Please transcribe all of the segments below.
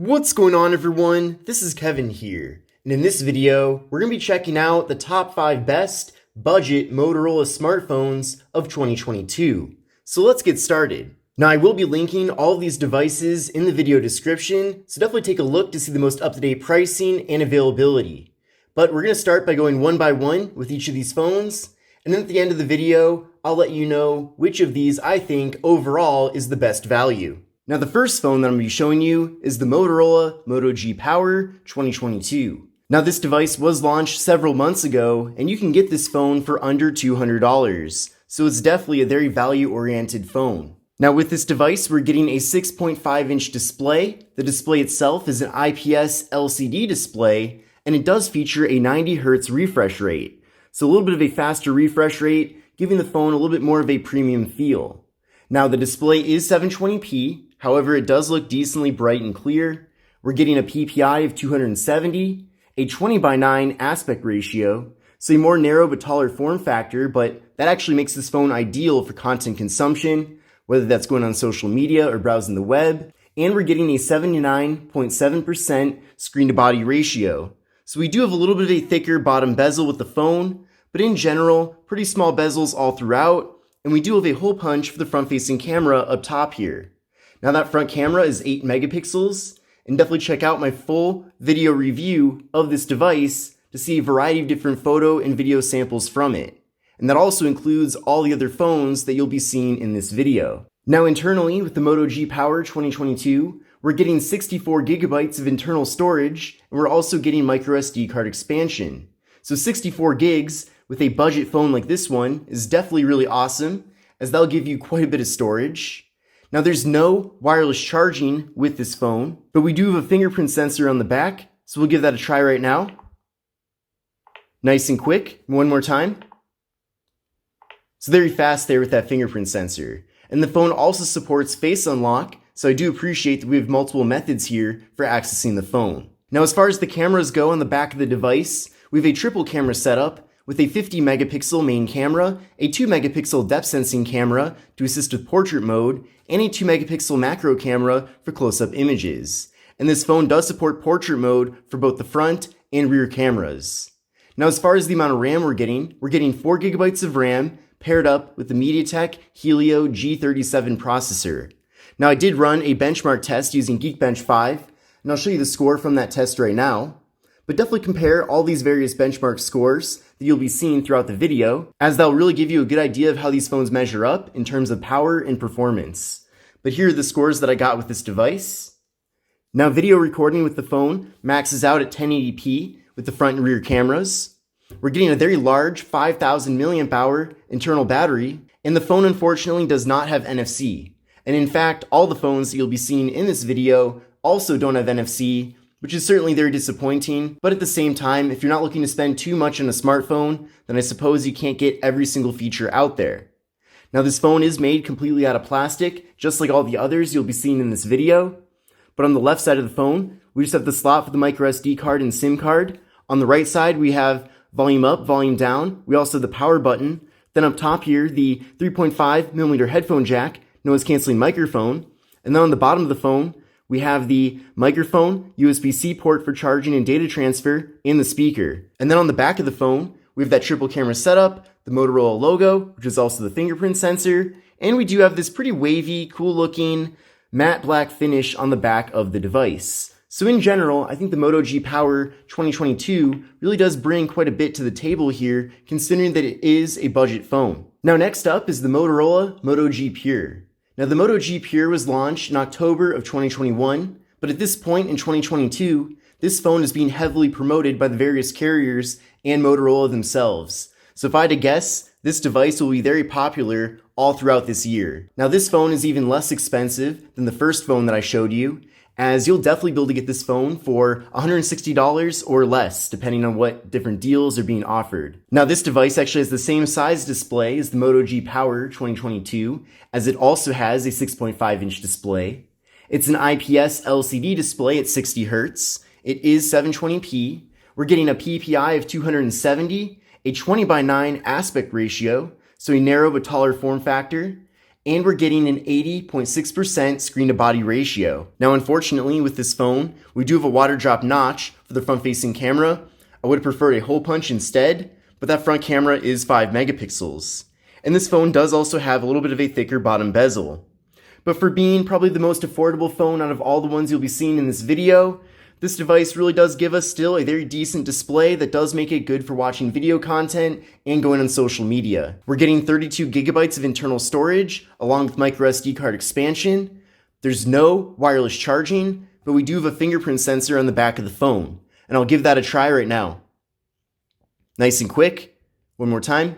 What's going on, everyone? This is Kevin here, and in this video, we're going to be checking out the top 5 best budget Motorola smartphones of 2022. So let's get started. Now, I will be linking all of these devices in the video description, so definitely take a look to see the most up-to-date pricing and availability. But we're going to start by going one by one with each of these phones, and then at the end of the video, I'll let you know which of these I think overall is the best value. Now, the first phone that I'm going to be showing you is the Motorola Moto G Power 2022. Now, this device was launched several months ago, and you can get this phone for under $200, so it's definitely a very value-oriented phone. Now, with this device, we're getting a 6.5-inch display. The display itself is an IPS LCD display, and it does feature a 90 Hz refresh rate. So a little bit of a faster refresh rate, giving the phone a little bit more of a premium feel. Now, the display is 720p. However, it does look decently bright and clear. We're getting a PPI of 270, a 20:9 aspect ratio, so a more narrow but taller form factor, but that actually makes this phone ideal for content consumption, whether that's going on social media or browsing the web. And we're getting a 79.7% screen-to-body ratio. So we do have a little bit of a thicker bottom bezel with the phone, but in general, pretty small bezels all throughout, and we do have a hole punch for the front-facing camera up top here. Now, that front camera is 8 megapixels, and definitely check out my full video review of this device to see a variety of different photo and video samples from it. And that also includes all the other phones that you'll be seeing in this video. Now, internally with the Moto G Power 2022, we're getting 64 gigabytes of internal storage, and we're also getting microSD card expansion. So 64 gigs with a budget phone like this one is definitely really awesome, as that'll give you quite a bit of storage. Now, there's no wireless charging with this phone, but we do have a fingerprint sensor on the back, so we'll give that a try right now. Nice and quick. One more time. So very fast there with that fingerprint sensor. And the phone also supports face unlock, so I do appreciate that we have multiple methods here for accessing the phone. Now, as far as the cameras go on the back of the device, we have a triple camera setup with a 50 megapixel main camera, a 2 megapixel depth sensing camera to assist with portrait mode, and a 2 megapixel macro camera for close-up images. And this phone does support portrait mode for both the front and rear cameras. Now, as far as the amount of RAM we're getting 4 gigabytes of RAM paired up with the MediaTek Helio G37 processor. Now, I did run a benchmark test using Geekbench 5, and I'll show you the score from that test right now. But definitely compare all these various benchmark scores that you'll be seeing throughout the video, as that'll really give you a good idea of how these phones measure up in terms of power and performance. But here are the scores that I got with this device. Now, video recording with the phone maxes out at 1080p with the front and rear cameras. We're getting a very large 5,000 milliamp hour internal battery, and the phone unfortunately does not have NFC. And in fact, all the phones that you'll be seeing in this video also don't have NFC, which is certainly very disappointing. But at the same time, if you're not looking to spend too much on a smartphone, then I suppose you can't get every single feature out there. Now, this phone is made completely out of plastic, just like all the others you'll be seeing in this video. But on the left side of the phone, we just have the slot for the microSD card and SIM card. On the right side, we have volume up, volume down. We also have the power button. Then up top here, the 3.5mm headphone jack, noise canceling microphone. And then on the bottom of the phone, we have the microphone, USB-C port for charging and data transfer, and the speaker. And then on the back of the phone, we have that triple camera setup, the Motorola logo, which is also the fingerprint sensor, and we do have this pretty wavy, cool looking matte black finish on the back of the device. So in general, I think the Moto G Power 2022 really does bring quite a bit to the table here, considering that it is a budget phone. Now, next up is the Motorola Moto G Pure. Now, the Moto G Pure was launched in October of 2021, but at this point in 2022, this phone is being heavily promoted by the various carriers and Motorola themselves. So if I had to guess, this device will be very popular all throughout this year. Now, this phone is even less expensive than the first phone that I showed you, as you'll definitely be able to get this phone for $160 or less, depending on what different deals are being offered. Now, this device actually has the same size display as the Moto G Power 2022, as it also has a 6.5-inch display. It's an IPS LCD display at 60 Hz. It is 720p. We're getting a PPI of 270, a 20:9 aspect ratio, so a narrow but taller form factor, and we're getting an 80.6% screen to body ratio. Now, unfortunately, with this phone, we do have a water drop notch for the front facing camera. I would have preferred a hole punch instead, but that front camera is 5 megapixels. And this phone does also have a little bit of a thicker bottom bezel. But for being probably the most affordable phone out of all the ones you'll be seeing in this video, this device really does give us still a very decent display that does make it good for watching video content and going on social media. We're getting 32 gigabytes of internal storage along with micro SD card expansion. There's no wireless charging, but we do have a fingerprint sensor on the back of the phone. And I'll give that a try right now. Nice and quick. One more time.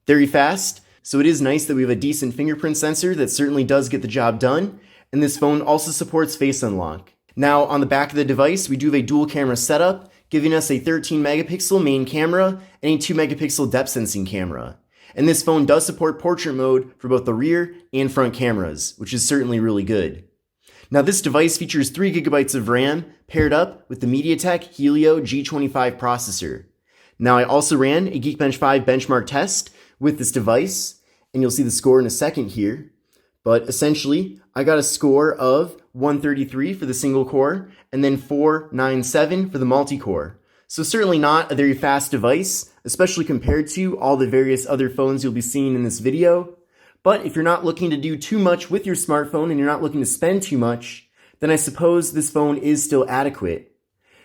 Very fast. So it is nice that we have a decent fingerprint sensor that certainly does get the job done. And this phone also supports face unlock. Now, on the back of the device, we do have a dual camera setup, giving us a 13 megapixel main camera and a 2 megapixel depth sensing camera. And this phone does support portrait mode for both the rear and front cameras, which is certainly really good. Now, this device features 3 gigabytes of RAM paired up with the MediaTek Helio G25 processor. Now, I also ran a Geekbench 5 benchmark test with this device, and you'll see the score in a second here. But essentially, I got a score of 133 for the single core, and then 497 for the multi-core. So certainly not a very fast device, especially compared to all the various other phones you'll be seeing in this video. But if you're not looking to do too much with your smartphone and you're not looking to spend too much, then I suppose this phone is still adequate.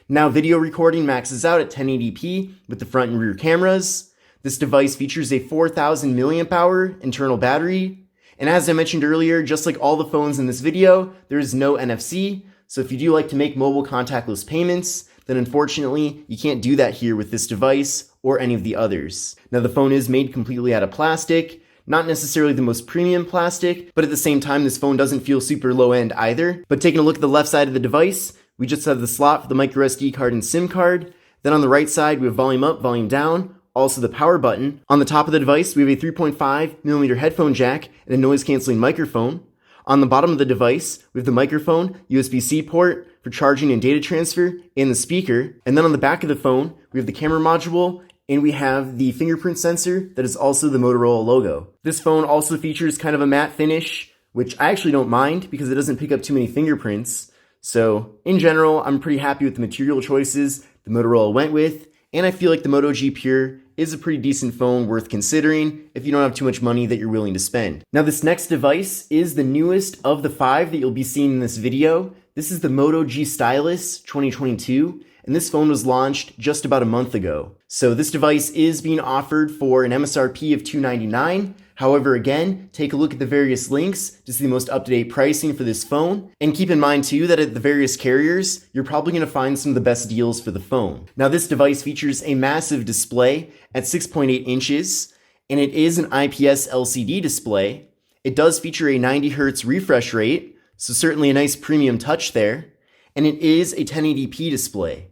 Now, video recording maxes out at 1080p with the front and rear cameras. This device features a 4,000 milliamp hour internal battery. And as I mentioned earlier, just like all the phones in this video, there is no NFC. So if you do like to make mobile contactless payments, then unfortunately, you can't do that here with this device or any of the others. Now, the phone is made completely out of plastic, not necessarily the most premium plastic, but at the same time, this phone doesn't feel super low end either. But taking a look at the left side of the device, we just have the slot for the micro SD card and SIM card. Then on the right side, we have volume up, volume down, also the power button. On the top of the device, we have a 3.5mm headphone jack and a noise canceling microphone. On the bottom of the device, we have the microphone, USB-C port for charging and data transfer, and the speaker. And then on the back of the phone, we have the camera module, and we have the fingerprint sensor that is also the Motorola logo. This phone also features kind of a matte finish, which I actually don't mind because it doesn't pick up too many fingerprints. So in general, I'm pretty happy with the material choices the Motorola went with, and I feel like the Moto G Pure is a pretty decent phone worth considering if you don't have too much money that you're willing to spend. Now, this next device is the newest of the 5 that you'll be seeing in this video. This is the Moto G Stylus 2022, and this phone was launched just about a month ago. So this device is being offered for an MSRP of $299. However, again, take a look at the various links to see the most up-to-date pricing for this phone. And keep in mind too that at the various carriers, you're probably going to find some of the best deals for the phone. Now, this device features a massive display at 6.8 inches, and it is an IPS LCD display. It does feature a 90 Hz refresh rate, so certainly a nice premium touch there. And it is a 1080p display.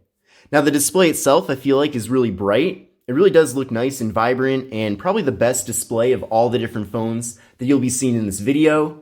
Now, the display itself, I feel like, is really bright. It really does look nice and vibrant, and probably the best display of all the different phones that you'll be seeing in this video.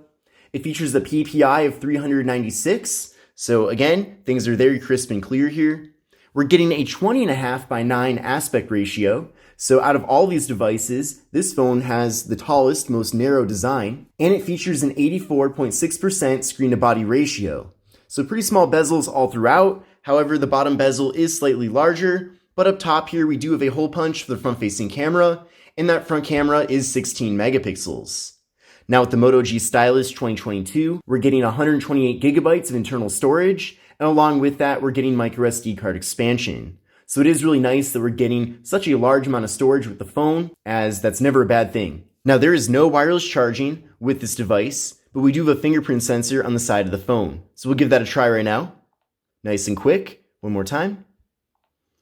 It features a PPI of 396, so again, things are very crisp and clear here. We're getting a 20.5:9 aspect ratio, so out of all these devices, this phone has the tallest, most narrow design, and it features an 84.6% screen-to-body ratio. So pretty small bezels all throughout. However, the bottom bezel is slightly larger. But up top here, we do have a hole punch for the front-facing camera, and that front camera is 16 megapixels. Now with the Moto G Stylus 2022, we're getting 128 gigabytes of internal storage, and along with that, we're getting micro SD card expansion. So it is really nice that we're getting such a large amount of storage with the phone, as that's never a bad thing. Now, there is no wireless charging with this device, but we do have a fingerprint sensor on the side of the phone. So we'll give that a try right now. Nice and quick. One more time.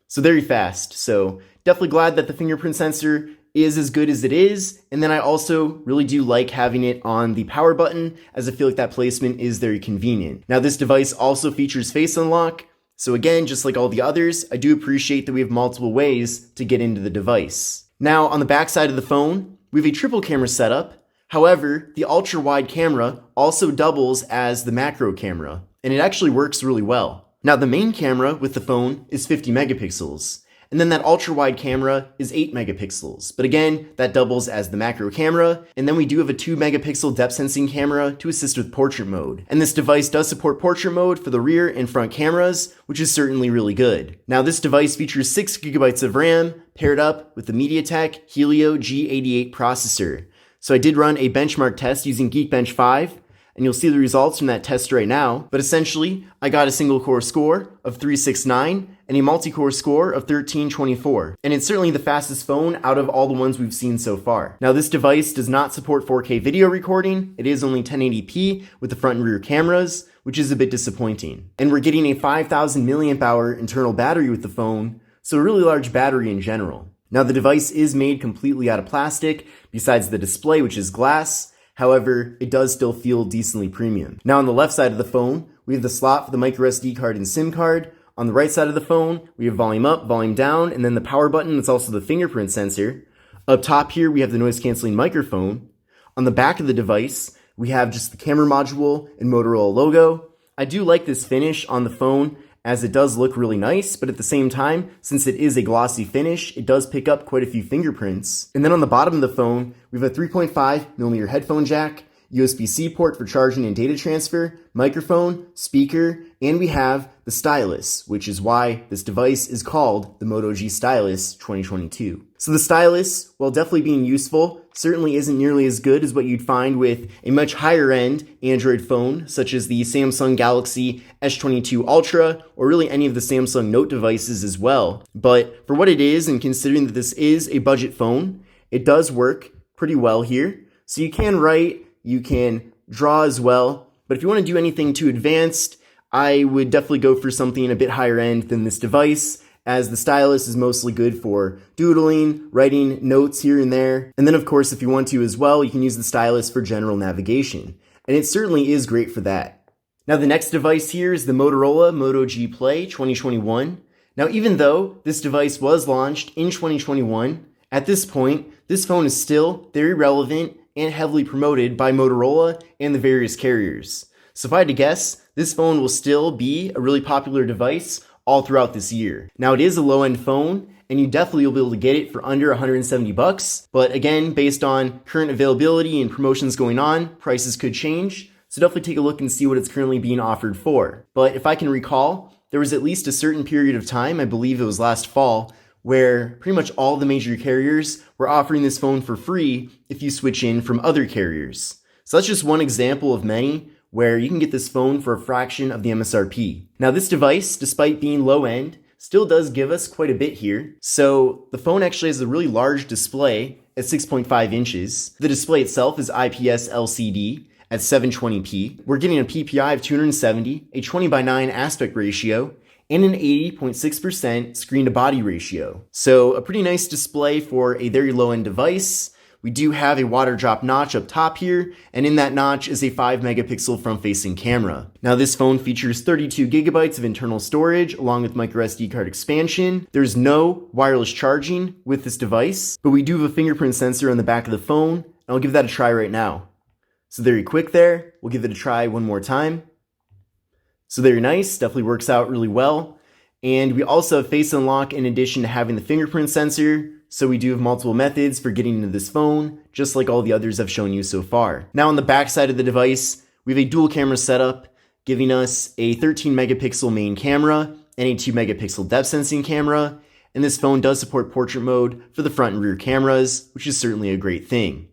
So very fast. So definitely glad that the fingerprint sensor is as good as it is. And then I also really do like having it on the power button, as I feel like that placement is very convenient. Now, this device also features face unlock. So again, just like all the others, I do appreciate that we have multiple ways to get into the device. Now, on the back side of the phone, we have a triple camera setup. However, the ultra wide camera also doubles as the macro camera, and it actually works really well. Now, the main camera with the phone is 50 megapixels, And then that ultra-wide camera is 8 megapixels. But again, that doubles as the macro camera. And then we do have a 2 megapixel depth sensing camera to assist with portrait mode. And this device does support portrait mode for the rear and front cameras, which is certainly really good. Now this device features 6 gigabytes of RAM paired up with the MediaTek Helio G88 processor. So I did run a benchmark test using Geekbench 5, and you'll see the results from that test right now. But essentially, I got a single core score of 369 and a multi-core score of 1324. And it's certainly the fastest phone out of all the ones we've seen so far. Now this device does not support 4K video recording. It is only 1080p with the front and rear cameras, which is a bit disappointing. And we're getting a 5000 milliamp hour internal battery with the phone, so a really large battery in general. Now the device is made completely out of plastic, besides the display, which is glass. However, it does still feel decently premium. Now on the left side of the phone, we have the slot for the micro SD card and SIM card. On the right side of the phone, we have volume up, volume down, and then the power button that's also the fingerprint sensor. Up top here, we have the noise canceling microphone. On the back of the device, we have just the camera module and Motorola logo. I do like this finish on the phone, as it does look really nice, but at the same time, since it is a glossy finish, it does pick up quite a few fingerprints. And then on the bottom of the phone, we have a 3.5mm headphone jack, USB-C port for charging and data transfer, microphone, speaker, and we have the stylus, which is why this device is called the Moto G Stylus 2022. So the stylus, while definitely being useful, certainly isn't nearly as good as what you'd find with a much higher end Android phone, such as the Samsung Galaxy S22 Ultra, or really any of the Samsung Note devices as well. But for what it is, and considering that this is a budget phone, it does work pretty well here. So you can write, you can draw as well, but if you want to do anything too advanced, I would definitely go for something a bit higher end than this device, as the stylus is mostly good for doodling, writing notes here and there. And then of course, if you want to as well, you can use the stylus for general navigation. And it certainly is great for that. Now the next device here is the Motorola Moto G Play 2021. Now even though this device was launched in 2021, at this point, this phone is still very relevant and heavily promoted by Motorola and the various carriers. So if I had to guess, this phone will still be a really popular device all throughout this year. Now it is a low-end phone, and you definitely will be able to get it for under $170, but again, based on current availability and promotions going on, prices could change, so definitely take a look and see what it's currently being offered for. But if I can recall, there was at least a certain period of time, I believe it was last fall, where pretty much all the major carriers were offering this phone for free if you switch in from other carriers. So that's just one example of many where you can get this phone for a fraction of the MSRP. Now this device, despite being low end, still does give us quite a bit here. So the phone actually has a really large display at 6.5 inches. The display itself is IPS LCD at 720p. We're getting a PPI of 270, a 20:9 aspect ratio, and an 80.6% screen-to-body ratio. So a pretty nice display for a very low-end device. We do have a water drop notch up top here, and in that notch is a 5 megapixel front-facing camera. Now this phone features 32 gigabytes of internal storage along with micro SD card expansion. There's no wireless charging with this device, but we do have a fingerprint sensor on the back of the phone, and I'll give that a try right now. So very quick there. We'll give it a try one more time. So very nice, definitely works out really well. And we also have face unlock in addition to having the fingerprint sensor. So we do have multiple methods for getting into this phone, just like all the others I've shown you so far. Now on the back side of the device, we have a dual camera setup, giving us a 13 megapixel main camera and a 2 megapixel depth sensing camera. And this phone does support portrait mode for the front and rear cameras, which is certainly a great thing.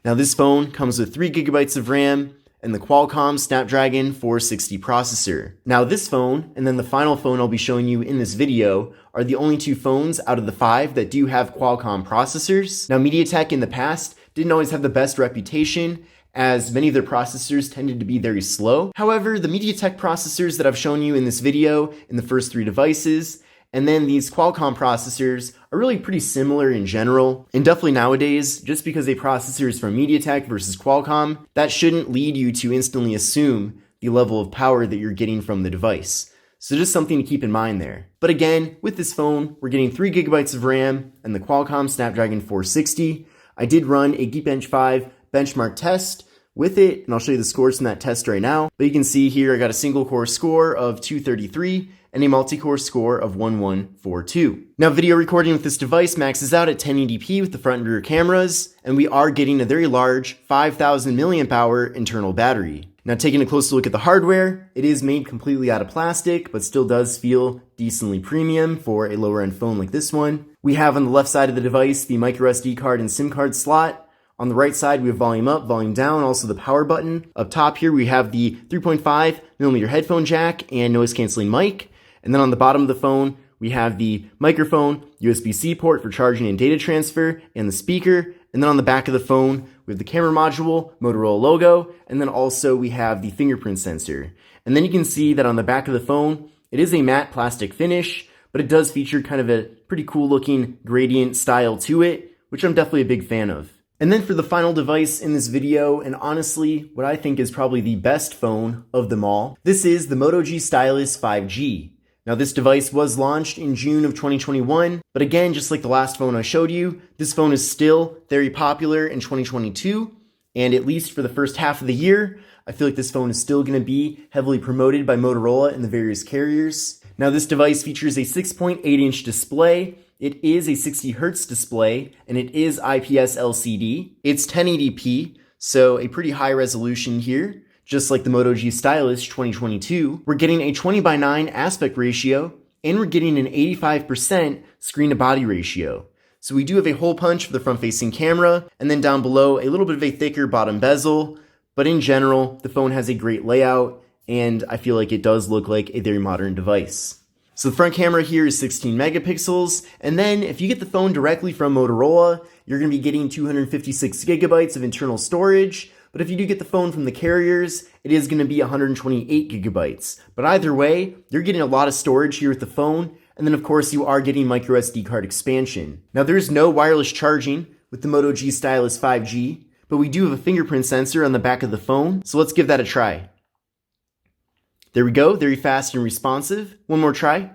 Now this phone comes with 3 gigabytes of RAM, and the Qualcomm Snapdragon 460 processor. Now this phone, and then the final phone I'll be showing you in this video, are the only 2 phones out of the 5 that do have Qualcomm processors. Now MediaTek in the past didn't always have the best reputation, as many of their processors tended to be very slow. However, the MediaTek processors that I've shown you in this video, in the first 3 devices, and then these Qualcomm processors are really pretty similar in general. And definitely nowadays, just because a processor is from MediaTek versus Qualcomm, that shouldn't lead you to instantly assume the level of power that you're getting from the device. So just something to keep in mind there. But again, with this phone, we're getting 3 gigabytes of RAM and the Qualcomm Snapdragon 460. I did run a Geekbench 5 benchmark test with it, and I'll show you the scores from that test right now. But you can see here I got a single core score of 233 and a multi-core score of 1142. Now, video recording with this device maxes out at 1080p with the front and rear cameras, and we are getting a very large 5000 mAh internal battery. Now, taking a closer look at the hardware, it is made completely out of plastic, but still does feel decently premium for a lower end phone like this one. We have on the left side of the device the micro SD card and SIM card slot. On the right side, we have volume up, volume down, also the power button. Up top here, we have the 3.5mm headphone jack and noise canceling mic. And then on the bottom of the phone, we have the microphone, USB-C port for charging and data transfer, and the speaker. And then on the back of the phone, we have the camera module, Motorola logo, and then also we have the fingerprint sensor. And then you can see that on the back of the phone, it is a matte plastic finish, but it does feature kind of a pretty cool looking gradient style to it, which I'm definitely a big fan of. And then for the final device in this video, and honestly, what I think is probably the best phone of them all, this is the Moto G Stylus 5G. Now, this device was launched in June of 2021, but again, just like the last phone I showed you, this phone is still very popular in 2022, and at least for the first half of the year, I feel like this phone is still going to be heavily promoted by Motorola and the various carriers. Now, this device features a 6.8-inch display. It is a 60 Hz display, and it is IPS LCD. It's 1080p, so a pretty high resolution here. Just like the Moto G Stylus 2022, we're getting a 20:9 aspect ratio, and we're getting an 85% screen-to-body ratio. So we do have a hole punch for the front-facing camera, and then down below, a little bit of a thicker bottom bezel, but in general, the phone has a great layout, and I feel like it does look like a very modern device. So the front camera here is 16 megapixels, and then if you get the phone directly from Motorola, you're going to be getting 256 gigabytes of internal storage, but if you do get the phone from the carriers, it is going to be 128 gigabytes. But either way, you're getting a lot of storage here with the phone, and then of course you are getting micro SD card expansion. Now there's no wireless charging with the Moto G Stylus 5G, but we do have a fingerprint sensor on the back of the phone, so let's give that a try. There we go, very fast and responsive. One more try.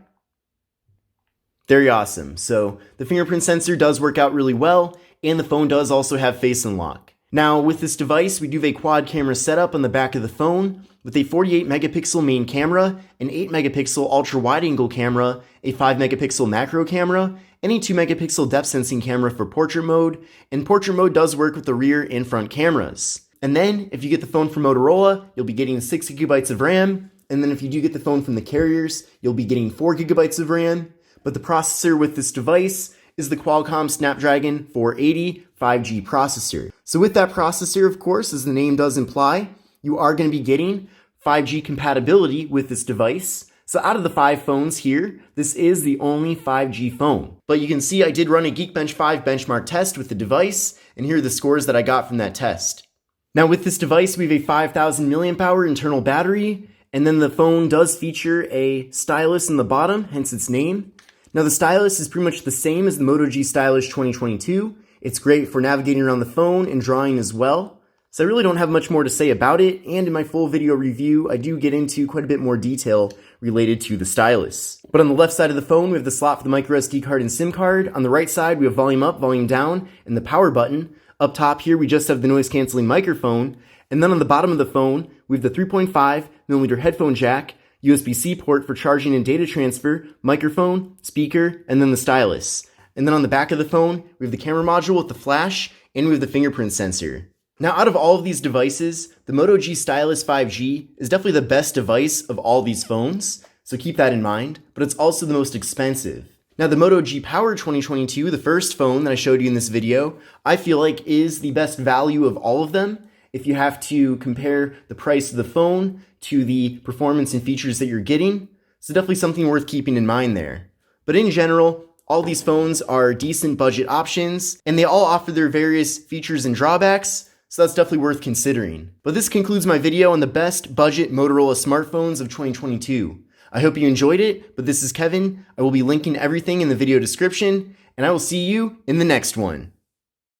Very awesome. So the fingerprint sensor does work out really well, and the phone does also have face unlock. Now with this device, we do have a quad camera setup on the back of the phone with a 48 megapixel main camera, an 8 megapixel ultra wide angle camera, a 5 megapixel macro camera, and a 2 megapixel depth sensing camera for portrait mode, and portrait mode does work with the rear and front cameras. And then if you get the phone from Motorola, you'll be getting 6 gigabytes of RAM, and then if you do get the phone from the carriers, you'll be getting 4 gigabytes of RAM. But the processor with this device is the Qualcomm Snapdragon 480 5G processor. So with that processor, of course, as the name does imply, you are going to be getting 5G compatibility with this device. So out of the 5 phones here, this is the only 5G phone. But you can see I did run a Geekbench 5 benchmark test with the device, and here are the scores that I got from that test. Now with this device, we have a 5000 mAh internal battery, and then the phone does feature a stylus in the bottom, hence its name. Now the stylus is pretty much the same as the Moto G Stylus 2022. It's great for navigating around the phone and drawing as well. So I really don't have much more to say about it, and in my full video review, I do get into quite a bit more detail related to the stylus. But on the left side of the phone, we have the slot for the micro SD card and SIM card. On the right side, we have volume up, volume down, and the power button. Up top here, we just have the noise canceling microphone. And then on the bottom of the phone, we have the 3.5mm headphone jack, USB-C port for charging and data transfer, microphone, speaker, and then the stylus. And then on the back of the phone, we have the camera module with the flash, and we have the fingerprint sensor. Now, out of all of these devices, the Moto G Stylus 5G is definitely the best device of all these phones, so keep that in mind, but it's also the most expensive. Now, the Moto G Power 2022, the first phone that I showed you in this video, I feel like is the best value of all of them. If you have to compare the price of the phone to the performance and features that you're getting, so definitely something worth keeping in mind there. But in general, all these phones are decent budget options, and they all offer their various features and drawbacks, so that's definitely worth considering. But this concludes my video on the best budget Motorola smartphones of 2022. I hope you enjoyed it, but this is Kevin. I will be linking everything in the video description, and I will see you in the next one.